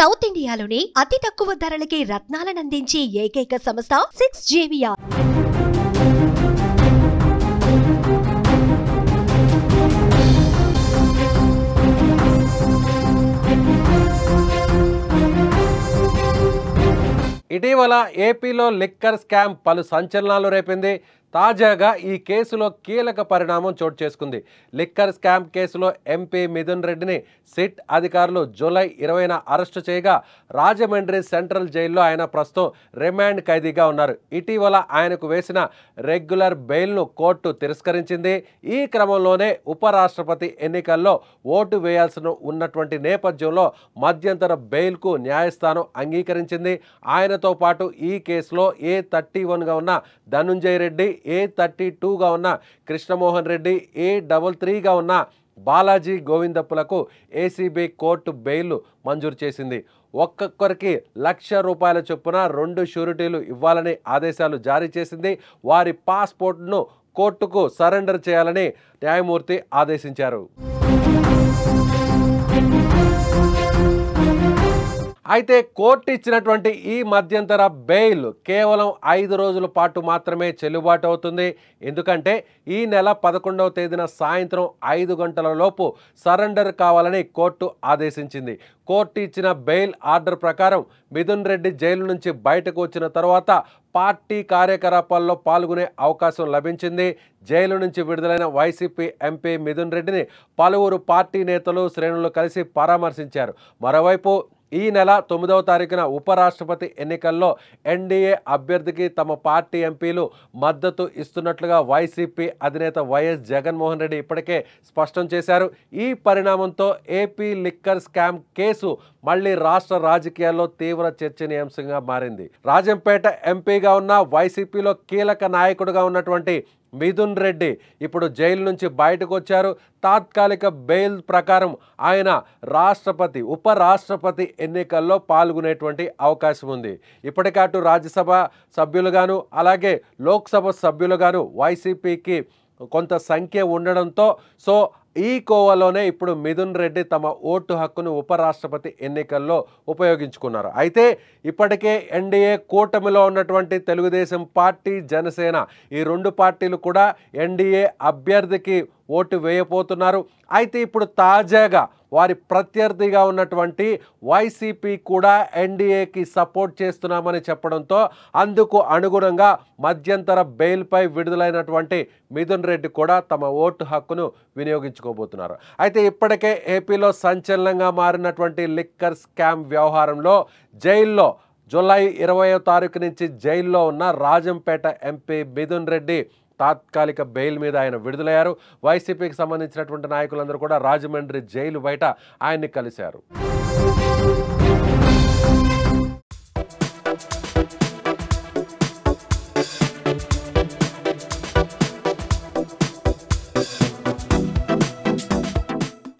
South ఇండియాలోనే అతి తక్కువ ధరలకి రత్నాలనందించే ఏకైక సంస్థ 6JVR. ఇటీవల ఏపీలో లిక్కర్ స్కామ్ పలు సంచలనాలు రేపింది. తాజాగా ఈ కేసులో కీలక పరిణామం చోటు చేసుకుంది. లిక్కర్ స్కామ్ కేసులో ఎంపీ మిథున్ రెడ్డిని సిట్ అధికారులు జూలై 20న అరెస్టు చేయగా రాజమండ్రి సెంట్రల్ జైల్లో ఆయన ప్రస్తుతం రిమాండ్ ఖైదీగా ఉన్నారు. ఇటీవల ఆయనకు వేసిన రెగ్యులర్ బెయిల్ను కోర్టు తిరస్కరించింది. ఈ క్రమంలోనే ఉపరాష్ట్రపతి ఎన్నికల్లో ఓటు వేయాల్సి ఉన్నటువంటి నేపథ్యంలో మధ్యంతర బెయిల్కు న్యాయస్థానం అంగీకరించింది. ఆయనతో పాటు ఈ కేసులో A31గా ఉన్న ధనుంజయ రెడ్డి, A32గా ఉన్న కృష్ణమోహన్ రెడ్డి, A33గా ఉన్న బాలాజీ గోవిందప్పులకు ఏసీబీ కోర్టు బెయిల్ మంజూరు చేసింది. ఒక్కొక్కరికి ₹1,00,000 చొప్పున 2 షూరిటీలు ఇవ్వాలని ఆదేశాలు జారీ చేసింది. వారి పాస్పోర్ట్ను కోర్టుకు సరెండర్ చేయాలని న్యాయమూర్తి ఆదేశించారు. అయితే కోర్టు ఇచ్చినటువంటి ఈ మధ్యంతర బెయిల్ కేవలం 5 రోజుల పాటు మాత్రమే చెల్లుబాటు అవుతుంది. ఎందుకంటే ఈ నెల 11వ తేదీన సాయంత్రం 5 గంటల లోపు సరెండర్ కావాలని కోర్టు ఆదేశించింది. కోర్టు ఇచ్చిన బెయిల్ ఆర్డర్ ప్రకారం మిథున్ రెడ్డి జైలు నుంచి బయటకు వచ్చిన తర్వాత పార్టీ కార్యకలాపాల్లో పాల్గొనే అవకాశం లభించింది. జైలు నుంచి విడుదలైన వైసీపీ ఎంపీ మిథున్ రెడ్డిని పలువురు పార్టీ నేతలు, శ్రేణులు కలిసి పరామర్శించారు. మరోవైపు ఈ నెల 9వ తారీఖున ఉపరాష్ట్రపతి ఎన్నికల్లో ఎన్డీఏ అభ్యర్థికి తమ పార్టీ ఎంపీలు మద్దతు ఇస్తున్నట్లుగా వైసీపీ అధినేత వైఎస్ జగన్మోహన్ రెడ్డి ఇప్పటికే స్పష్టం చేశారు. ఈ పరిణామంతో ఏపీ లిక్కర్ స్కామ్ కేసు మళ్లీ రాష్ట్ర రాజకీయాల్లో తీవ్ర చర్చనీయాంశంగా మారింది. రాజంపేట ఎంపీగా ఉన్న వైసీపీలో కీలక నాయకుడిగా ఉన్నటువంటి మిథున్ రెడ్డి ఇప్పుడు జైలు నుంచి బయటకు వచ్చారు. తాత్కాలిక బెయిల్ ప్రకారం ఆయన ఉపరాష్ట్రపతి ఎన్నికల్లో పాల్గొనేటువంటి అవకాశం ఉంది. ఇప్పటికే అటు రాజ్యసభ సభ్యులుగాను అలాగే లోక్సభ సభ్యులుగాను వైసీపీకి కొంత సంఖ్య ఉండడంతో ఈ కోవలోనే ఇప్పుడు మిథున్ రెడ్డి తమ ఓటు హక్కును ఉపరాష్ట్రపతి ఎన్నికల్లో ఉపయోగించుకున్నారు. అయితే ఇప్పటికే ఎన్డీఏ కూటమిలో ఉన్నటువంటి తెలుగుదేశం పార్టీ, జనసేన ఈ 2 పార్టీలు కూడా ఎన్డీఏ అభ్యర్థికి ఓటు వేయబోతున్నారు. అయితే ఇప్పుడు తాజాగా వారి ప్రత్యర్థిగా ఉన్నటువంటి వైసీపీ కూడా ఎన్డీఏకి సపోర్ట్ చేస్తున్నామని చెప్పడంతో అందుకు అనుగుణంగా మధ్యంతర బెయిల్పై విడుదలైనటువంటి మిథున్ రెడ్డి కూడా తమ ఓటు హక్కును వినియోగించుకోబోతున్నారు. అయితే ఇప్పటికే ఏపీలో సంచలనంగా మారినటువంటి లిక్కర్ స్కామ్ వ్యవహారంలో జైల్లో జూలై 20వ తారీఖు నుంచి జైల్లో ఉన్న రాజంపేట ఎంపీ మిథున్ రెడ్డి తాత్కాలిక బెయిల్ మీద ఆయన విడుదలయ్యారు. వైసీపీకి సంబంధించినటువంటి నాయకులందరూ కూడా రాజమండ్రి జైలు బయట ఆయన్ని కలిశారు.